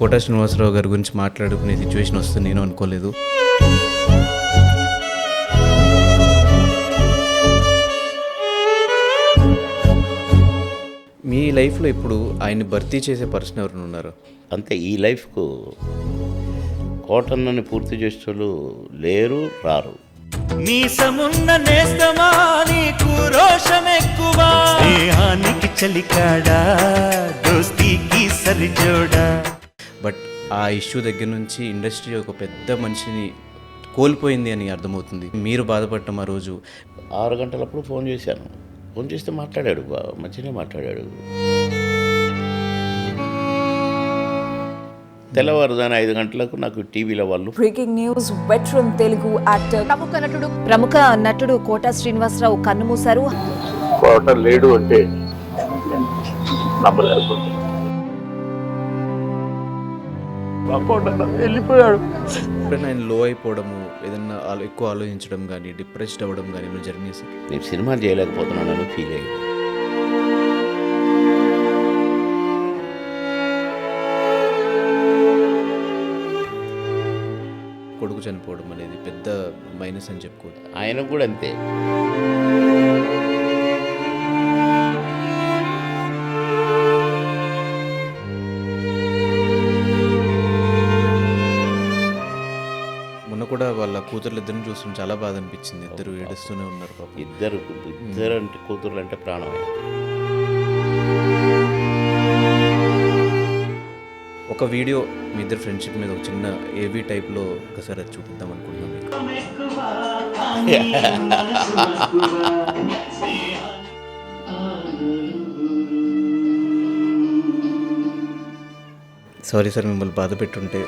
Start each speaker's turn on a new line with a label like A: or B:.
A: Quota Srinivasarao గారి గురించి మాట్లాడుకునే సిచ్యువేషన్ వస్తుంది నేను అనుకోలేదు. మీ లైఫ్లో ఇప్పుడు ఆయన్ని భర్తీ చేసే పర్సన్ ఎవరైనా ఉన్నారు?
B: అంతే, ఈ లైఫ్కు కోటన్నని పూర్తి చేసేవాళ్ళు లేరు, రారు.
C: మీసమున్న నేస్తమా నీకు రోషం ఎక్కువ, స్నేహానికి చలికాడా దోస్తీకి సరిజోడా.
A: బట్ ఆ ఇష్యూ దగ్గర నుంచి ఇండస్ట్రీ ఒక పెద్ద మనిషిని కోల్పోయింది అని అర్థమవుతుంది. మీరు బాధపడటం ఆ రోజు
B: 6 గంటలప్పుడు ఫోన్ చేశాను. ఫోన్ చేస్తే మాట్లాడాడు, మంచిగానే మాట్లాడాడు. తెల్లవారుజాన 5 గంటలకు నాకు టీవీలో వాళ్ళు
D: breaking news, veteran Telugu actor ప్రముఖ నటుడు కోటా శ్రీనివాసరావు కన్నుమూశారు.
E: కోట లేడు అంటే నమ్మలేకపోతుంది. వెళ్ళిపోయాడు.
A: ఎప్పుడైనా ఆయన లో అయిపోవడము, ఏదన్నా ఎక్కువ ఆలోచించడం కానీ, డిప్రెస్డ్ అవ్వడం కానీ ఏమైనా జరిగింది సార్?
B: నేను సినిమా చేయలేకపోతున్నానని ఫీల్ అయ్యాను.
A: కొడుకు చనిపోవడం అనేది పెద్ద మైనస్ అని చెప్పుకోవచ్చు.
B: ఆయనకు కూడా అంతే.
A: మొన్న కూడా వాళ్ళ కూతుర్లు ఇద్దరిని చూస్తుంటే చాలా బాధ అనిపించింది. ఇద్దరు ఏడుస్తూనే ఉన్నారు పాపం.
B: ఇద్దరు అంటే కూతుర్లు అంటే ప్రాణమే.
A: ఒక వీడియో మీ ఇద్దరు ఫ్రెండ్షిప్ మీద ఒక చిన్న ఏవీ టైప్లో ఒకసారి అది చూపిద్దాం అనుకుంటున్నాం మీకు. సారీ సార్, మిమ్మల్ని బాధ పెట్టుంటే.